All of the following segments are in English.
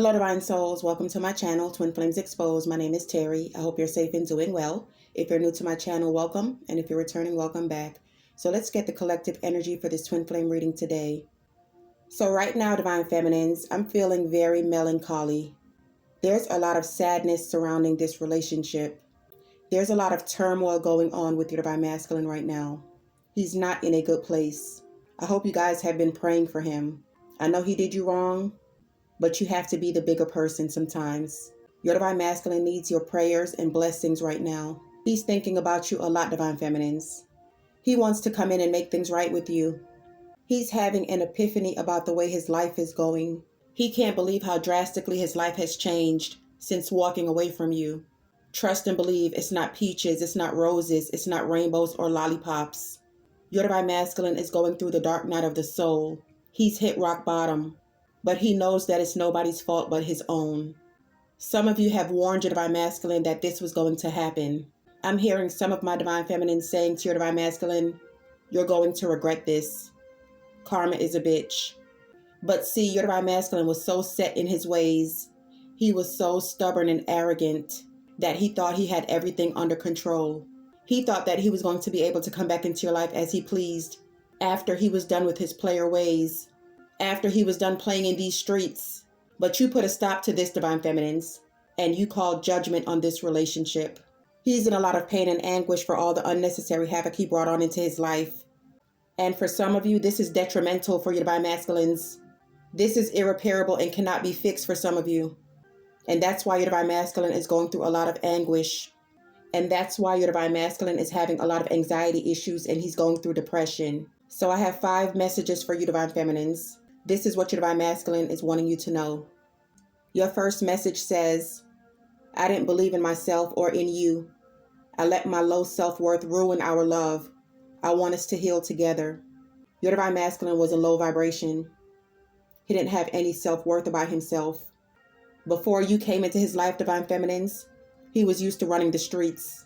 Hello, Divine Souls. Welcome to my channel, Twin Flames Exposed. My name is Terry. I hope you're safe and doing well. If you're new to my channel, welcome. And if you're returning, welcome back. So let's get the collective energy for this Twin Flame reading today. So right now, Divine Feminines, I'm feeling very melancholy. There's a lot of sadness surrounding this relationship. There's a lot of turmoil going on with your Divine Masculine right now. He's not in a good place. I hope you guys have been praying for him. I know he did you wrong, but you have to be the bigger person sometimes. Your Divine Masculine needs your prayers and blessings right now. He's thinking about you a lot, Divine Feminines. He wants to come in and make things right with you. He's having an epiphany about the way his life is going. He can't believe how drastically his life has changed since walking away from you. Trust and believe it's not peaches, it's not roses, it's not rainbows or lollipops. Your Divine Masculine is going through the dark night of the soul. He's hit rock bottom, but he knows that it's nobody's fault but his own. Some of you have warned your Divine Masculine that this was going to happen. I'm hearing some of my Divine Feminine saying to your Divine Masculine, you're going to regret this. Karma is a bitch. But see, your Divine Masculine was so set in his ways. He was so stubborn and arrogant that he thought he had everything under control. He thought that he was going to be able to come back into your life as he pleased after he was done with his player ways, after he was done playing in these streets. But you put a stop to this, Divine Feminines, and you called judgment on this relationship. He's in a lot of pain and anguish for all the unnecessary havoc he brought on into his life. And for some of you, this is detrimental for your Divine Masculines. This is irreparable and cannot be fixed for some of you. And that's why your Divine Masculine is going through a lot of anguish. And that's why your Divine Masculine is having a lot of anxiety issues and he's going through depression. So I have 5 messages for you, Divine Feminines. This is what your Divine Masculine is wanting you to know. Your first message says, I didn't believe in myself or in you. I let my low self-worth ruin our love. I want us to heal together. Your Divine Masculine was a low vibration. He didn't have any self-worth about himself. Before you came into his life, Divine Feminines, he was used to running the streets.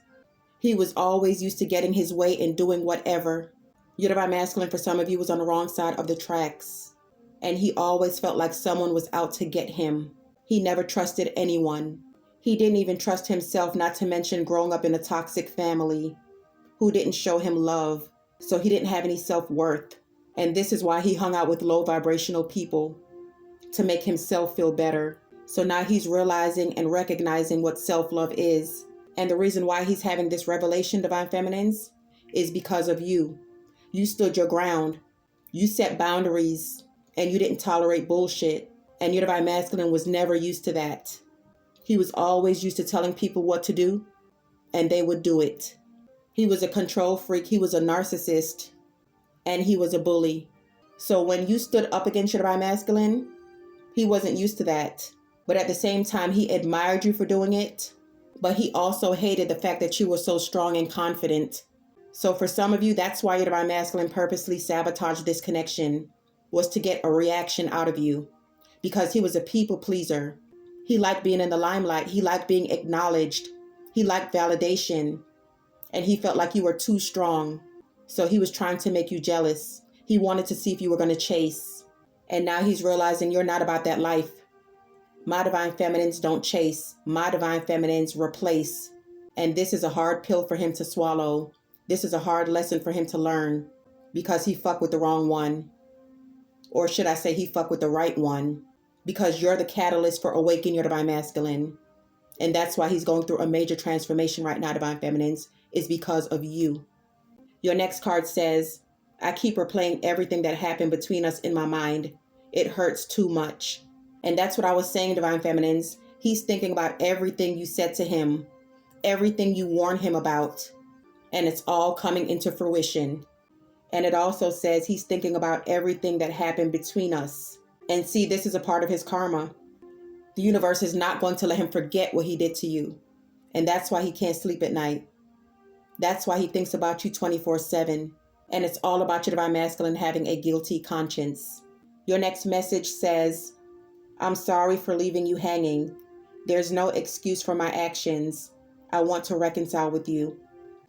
He was always used to getting his way and doing whatever. Your Divine Masculine, for some of you, was on the wrong side of the tracks. And he always felt like someone was out to get him. He never trusted anyone. He didn't even trust himself, not to mention growing up in a toxic family who didn't show him love. So he didn't have any self-worth. And this is why he hung out with low vibrational people, to make himself feel better. So now he's realizing and recognizing what self-love is. And the reason why he's having this revelation, Divine Feminines, is because of you. You stood your ground. You set boundaries and you didn't tolerate bullshit. And your Divine Masculine was never used to that. He was always used to telling people what to do and they would do it. He was a control freak. He was a narcissist and he was a bully. So when you stood up against your Divine Masculine, he wasn't used to that. But at the same time, he admired you for doing it. But he also hated the fact that you were so strong and confident. So for some of you, that's why your Divine Masculine purposely sabotaged this connection, was to get a reaction out of you. Because he was a people pleaser. He liked being in the limelight. He liked being acknowledged. He liked validation. And he felt like you were too strong. So he was trying to make you jealous. He wanted to see if you were going to chase. And now he's realizing you're not about that life. My Divine Feminines don't chase. My Divine Feminines replace. And this is a hard pill for him to swallow. This is a hard lesson for him to learn. Because he fucked with the wrong one. Or should I say he fucked with the right one. Because you're the catalyst for awakening your Divine Masculine. And that's why he's going through a major transformation right now, Divine Feminines, is because of you. Your next card says, I keep replaying everything that happened between us in my mind. It hurts too much. And that's what I was saying, Divine Feminines. He's thinking about everything you said to him, everything you warned him about, and it's all coming into fruition. And it also says he's thinking about everything that happened between us. And see, this is a part of his karma. The universe is not going to let him forget what he did to you. And that's why he can't sleep at night. That's why he thinks about you 24/7. And it's all about your Divine Masculine having a guilty conscience. Your next message says, I'm sorry for leaving you hanging. There's no excuse for my actions. I want to reconcile with you.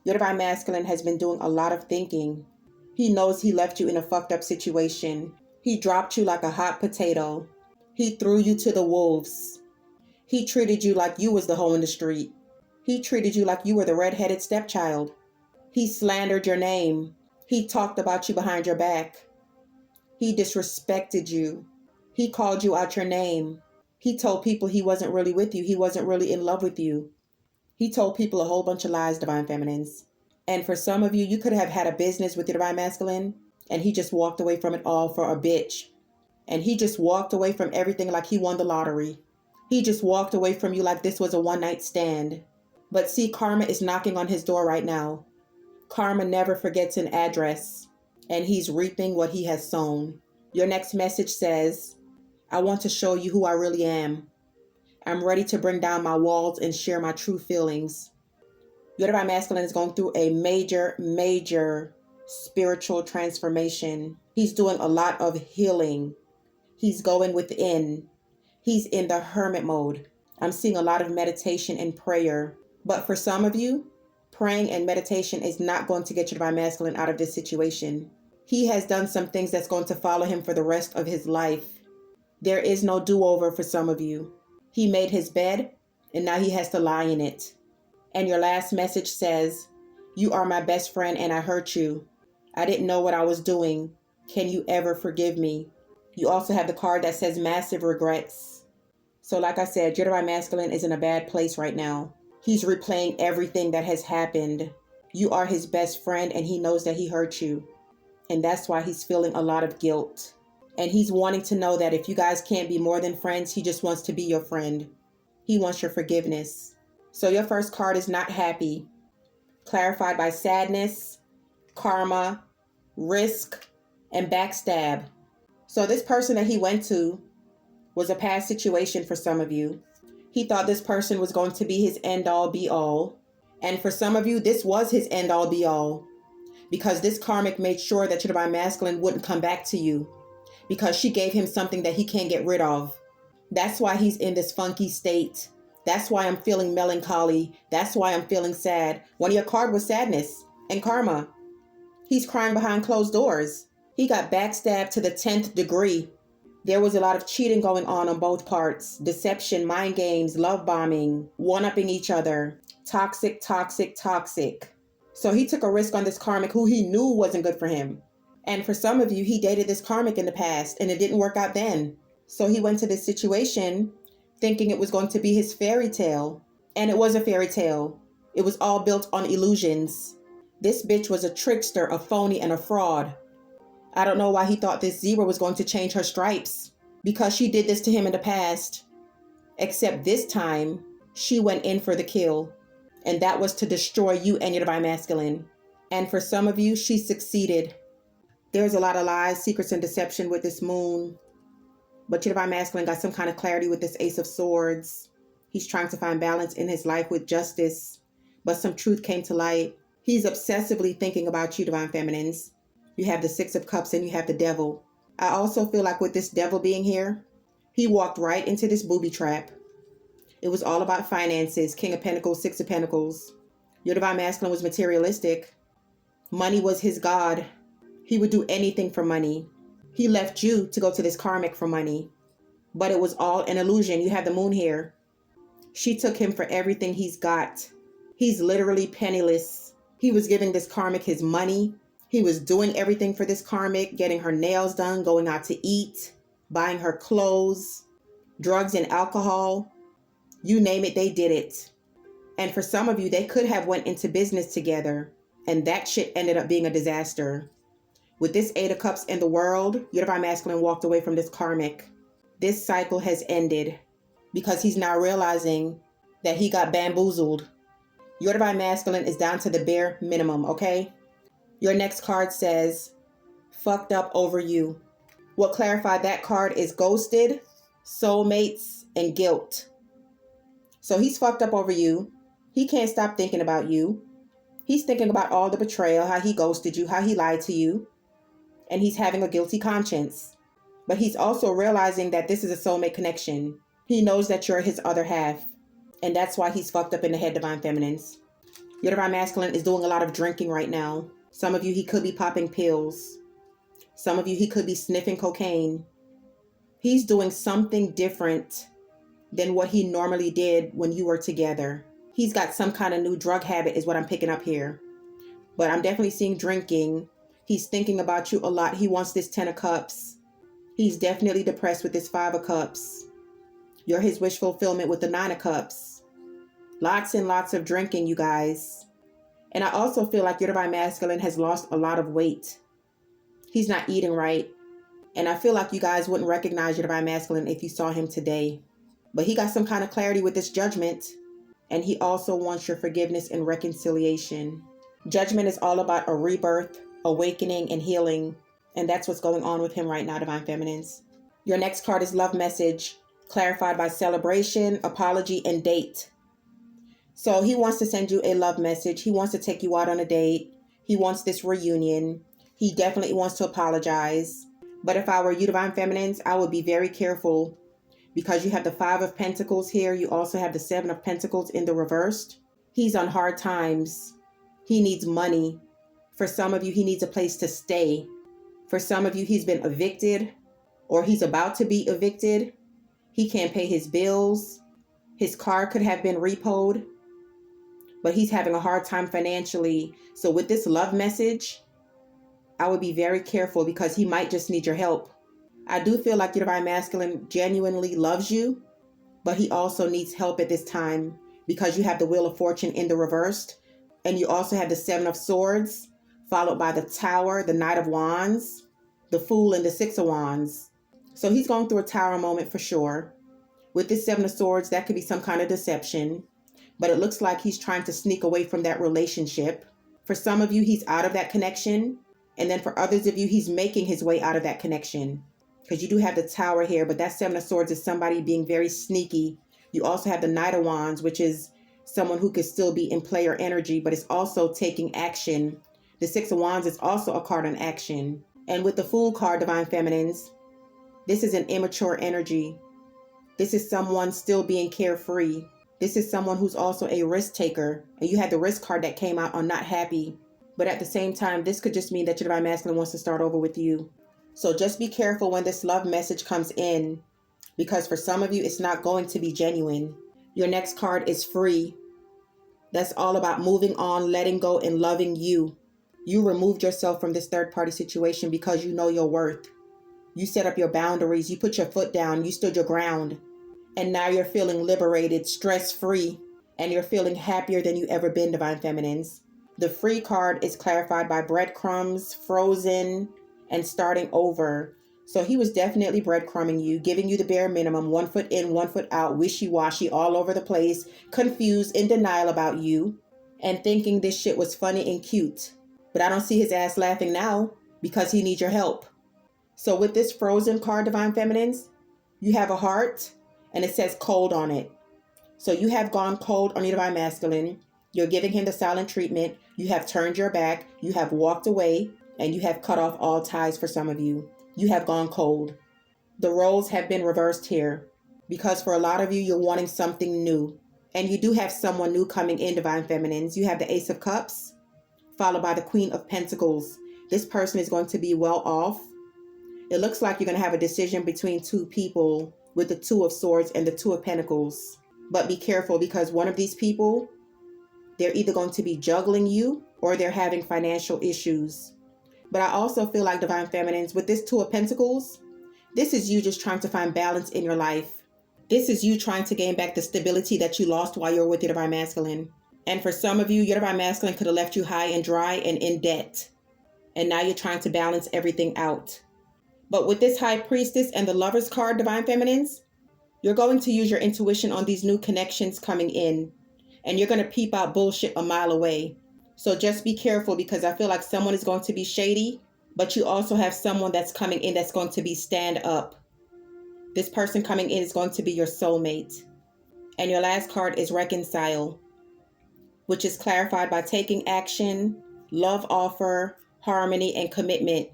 Your Divine Masculine has been doing a lot of thinking. He knows he left you in a fucked up situation. He dropped you like a hot potato. He threw you to the wolves. He treated you like you was the hoe in the street. He treated you like you were the red-headed stepchild. He slandered your name. He talked about you behind your back. He disrespected you. He called you out your name. He told people he wasn't really with you. He wasn't really in love with you. He told people a whole bunch of lies, Divine Feminines. And for some of you, you could have had a business with your Divine Masculine, and he just walked away from it all for a bitch. And he just walked away from everything like he won the lottery. He just walked away from you like this was a one-night stand. But see, karma is knocking on his door right now. Karma never forgets an address, and he's reaping what he has sown. Your next message says, I want to show you who I really am. I'm ready to bring down my walls and share my true feelings. Your Divine Masculine is going through a major spiritual transformation. He's doing a lot of healing. He's going within. He's in the hermit mode. I'm seeing a lot of meditation and prayer. But for some of you, praying and meditation is not going to get your Divine Masculine out of this situation. He has done some things that's going to follow him for the rest of his life. There is no do-over for some of you. He made his bed, and now he has to lie in it. And your last message says, you are my best friend and I hurt you. I didn't know what I was doing. Can you ever forgive me? You also have the card that says massive regrets. So like I said, your Divine Masculine is in a bad place right now. He's replaying everything that has happened. You are his best friend and he knows that he hurt you. And that's why he's feeling a lot of guilt. And he's wanting to know that if you guys can't be more than friends, he just wants to be your friend. He wants your forgiveness. So your first card is not happy. Clarified by sadness, karma, risk, and backstab. So this person that he went to was a past situation for some of you. He thought this person was going to be his end-all be-all. And for some of you, this was his end-all be-all. Because this karmic made sure that your Divine Masculine wouldn't come back to you. Because she gave him something that he can't get rid of. That's why he's in this funky state. That's why I'm feeling melancholy. That's why I'm feeling sad. One of your cards was sadness and karma. He's crying behind closed doors. He got backstabbed to the 10th degree. There was a lot of cheating going on both parts. Deception, mind games, love bombing, one-upping each other. Toxic. So he took a risk on this karmic who he knew wasn't good for him. And for some of you, he dated this karmic in the past and it didn't work out then. So he went to this situation thinking it was going to be his fairy tale. And it was a fairy tale. It was all built on illusions. This bitch was a trickster, a phony, and a fraud. I don't know why he thought this zebra was going to change her stripes. Because she did this to him in the past. Except this time, she went in for the kill. And that was to destroy you and your Divine Masculine. And for some of you, she succeeded. There's a lot of lies, secrets, and deception with this moon. But your Divine Masculine got some kind of clarity with this Ace of Swords. He's trying to find balance in his life with justice. But some truth came to light. He's obsessively thinking about you, Divine Feminines. You have the Six of Cups and you have the Devil. I also feel like with this Devil being here, he walked right into this booby trap. It was all about finances, King of Pentacles, Six of Pentacles. Your Divine Masculine was materialistic. Money was his god. He would do anything for money. He left you to go to this karmic for money. But it was all an illusion. You have the moon here. She took him for everything he's got. He's literally penniless. He was giving this karmic his money. He was doing everything for this karmic, getting her nails done, going out to eat, buying her clothes, drugs and alcohol. You name it, they did it. And for some of you, they could have went into business together. And that shit ended up being a disaster. With this Eight of Cups in the world, your Divine Masculine walked away from this karmic. This cycle has ended because he's now realizing that he got bamboozled. Your Divine Masculine is down to the bare minimum, okay? Your next card says, fucked up over you. What clarified that card is ghosted, soulmates, and guilt. So he's fucked up over you. He can't stop thinking about you. He's thinking about all the betrayal, how he ghosted you, how he lied to you. And he's having a guilty conscience. But he's also realizing that this is a soulmate connection. He knows that you're his other half. And that's why he's fucked up in the head, Divine Feminines. Your Divine Masculine is doing a lot of drinking right now. Some of you, he could be popping pills. Some of you, he could be sniffing cocaine. He's doing something different than what he normally did when you were together. He's got some kind of new drug habit is what I'm picking up here. But I'm definitely seeing drinking. He's thinking about you a lot. He wants this 10 of cups. He's definitely depressed with this 5 of cups. You're his wish fulfillment with the 9 of cups. Lots and lots of drinking, you guys. And I also feel like your divine masculine has lost a lot of weight. He's not eating right. And I feel like you guys wouldn't recognize your divine masculine if you saw him today. But he got some kind of clarity with this judgment. And he also wants your forgiveness and reconciliation. Judgment is all about a rebirth, awakening, and healing. And that's what's going on with him right now, divine feminines. Your next card is love message, clarified by celebration, apology, and date. So he wants to send you a love message. He wants to take you out on a date. He wants this reunion. He definitely wants to apologize. But if I were you, divine feminines, I would be very careful because you have the 5 of Pentacles here. You also have the 7 of Pentacles in the reversed. He's on hard times. He needs money. For some of you, he needs a place to stay. For some of you, he's been evicted or he's about to be evicted. He can't pay his bills. His car could have been repoed, but he's having a hard time financially. So with this love message, I would be very careful because he might just need your help. I do feel like your divine masculine genuinely loves you, but he also needs help at this time because you have the Wheel of Fortune in the reversed, and you also have the 7 of Swords, followed by the Tower, the Knight of Wands, the Fool, and the 6 of Wands. So he's going through a tower moment for sure. With this 7 of Swords, that could be some kind of deception, but it looks like he's trying to sneak away from that relationship. For some of you, he's out of that connection. And then for others of you, he's making his way out of that connection. Because you do have the Tower here, but that 7 of Swords is somebody being very sneaky. You also have the Knight of Wands, which is someone who could still be in player energy, but is also taking action. The 6 of Wands is also a card on action. And with the Fool card, divine feminines, this is an immature energy. This is someone still being carefree. This is someone who's also a risk taker. And you had the risk card that came out on not happy. But at the same time, this could just mean that your divine masculine wants to start over with you. So just be careful when this love message comes in, because for some of you, it's not going to be genuine. Your next card is free. That's all about moving on, letting go, and loving you. You removed yourself from this third-party situation because you know your worth. You set up your boundaries. You put your foot down. You stood your ground. And now you're feeling liberated, stress-free, and you're feeling happier than you ever been, divine feminines. The free card is clarified by breadcrumbs, frozen, and starting over. So he was definitely breadcrumbing you, giving you the bare minimum, 1 foot in, 1 foot out, wishy-washy, all over the place, confused, in denial about you, and thinking this shit was funny and cute. But I don't see his ass laughing now because he needs your help. So with this frozen card, divine feminines, you have a heart and it says cold on it. So you have gone cold on your divine masculine. You're giving him the silent treatment. You have turned your back. You have walked away, and you have cut off all ties for some of you. You have gone cold. The roles have been reversed here because for a lot of you, you're wanting something new. And you do have someone new coming in, divine feminines. You have the Ace of Cups, followed by the Queen of Pentacles. This person is going to be well off. It looks like you're going to have a decision between 2 people with the 2 of Swords and the 2 of Pentacles. But be careful because one of these people, they're either going to be juggling you or they're having financial issues. But I also feel like, divine feminines, with this 2 of Pentacles, this is you just trying to find balance in your life. This is you trying to gain back the stability that you lost while you were with your divine masculine. And for some of you, your divine masculine could have left you high and dry and in debt. And now you're trying to balance everything out. But with this High Priestess and the Lovers card, divine feminines, you're going to use your intuition on these new connections coming in. And you're going to peep out bullshit a mile away. So just be careful because I feel like someone is going to be shady, but you also have someone that's coming in that's going to be stand up. This person coming in is going to be your soulmate. And your last card is Reconcile, which is clarified by taking action, love offer, harmony, and commitment.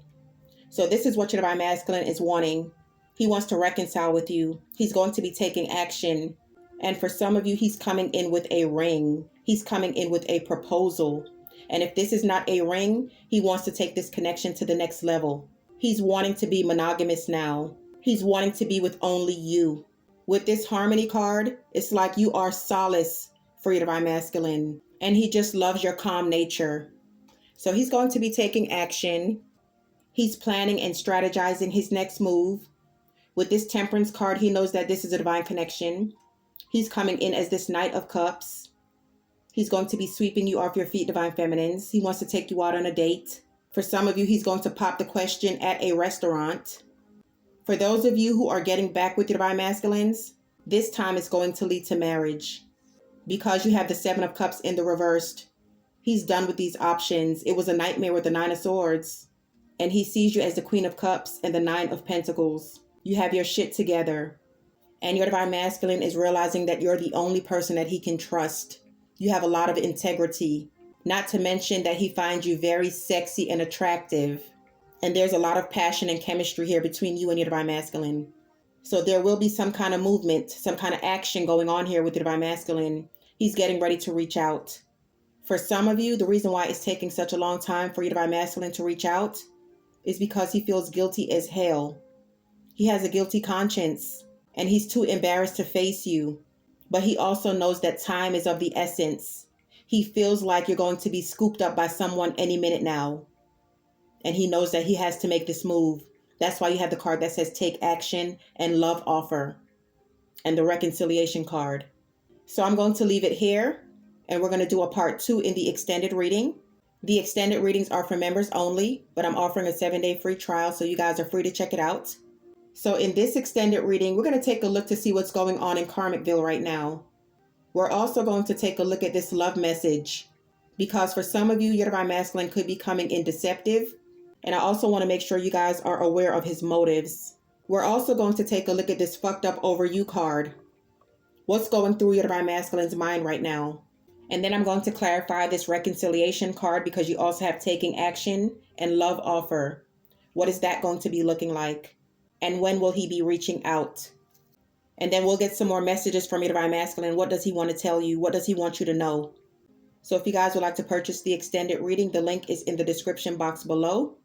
So this is what your divine masculine is wanting. He wants to reconcile with you. He's going to be taking action. And for some of you, he's coming in with a ring. He's coming in with a proposal. And if this is not a ring, he wants to take this connection to the next level. He's wanting to be monogamous now. He's wanting to be with only you. With this Harmony card, it's like you are solace for your Divine Masculine, and he just loves your calm nature. So he's going to be taking action. He's planning and strategizing his next move. With this Temperance card, he knows that this is a divine connection. He's coming in as this Knight of Cups. He's going to be sweeping you off your feet, Divine Feminines. He wants to take you out on a date. For some of you, he's going to pop the question at a restaurant. For those of you who are getting back with your Divine Masculines, this time it's going to lead to marriage. Because you have the Seven of Cups in the reversed, he's done with these options. It was a nightmare with the Nine of Swords. And he sees you as the Queen of Cups and the Nine of Pentacles. You have your shit together. And your Divine Masculine is realizing that you're the only person that he can trust. You have a lot of integrity. Not to mention that he finds you very sexy and attractive. And there's a lot of passion and chemistry here between you and your Divine Masculine. So there will be some kind of movement, some kind of action going on here with your Divine Masculine. He's getting ready to reach out. For some of you, the reason why it's taking such a long time for your Divine Masculine to reach out is because he feels guilty as hell. He has a guilty conscience and he's too embarrassed to face you. But he also knows that time is of the essence. He feels like you're going to be scooped up by someone any minute now. And he knows that he has to make this move. That's why you have the card that says take action and love offer. And the reconciliation card. So I'm going to leave it here. And we're going to do a part 2 in the extended reading. The extended readings are for members only. But I'm offering a 7-day free trial. So you guys are free to check it out. So in this extended reading, we're going to take a look to see what's going on in Karmicville right now. We're also going to take a look at this love message. Because for some of you, your Divine Masculine could be coming in deceptive. And I also want to make sure you guys are aware of his motives. We're also going to take a look at this fucked up over you card. What's going through your Divine Masculine's mind right now? And then I'm going to clarify this reconciliation card because you also have taking action and love offer. What is that going to be looking like? And when will he be reaching out? And then we'll get some more messages from your Divine Masculine. What does he want to tell you? What does he want you to know? So if you guys would like to purchase the extended reading, the link is in the description box below.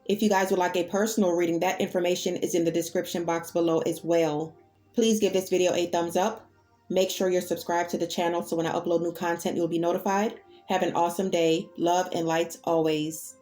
If you guys would like a personal reading, that information is in the description box below as well. Please give this video a thumbs up. Make sure you're subscribed to the channel so when I upload new content, you'll be notified. Have an awesome day. Love and light always.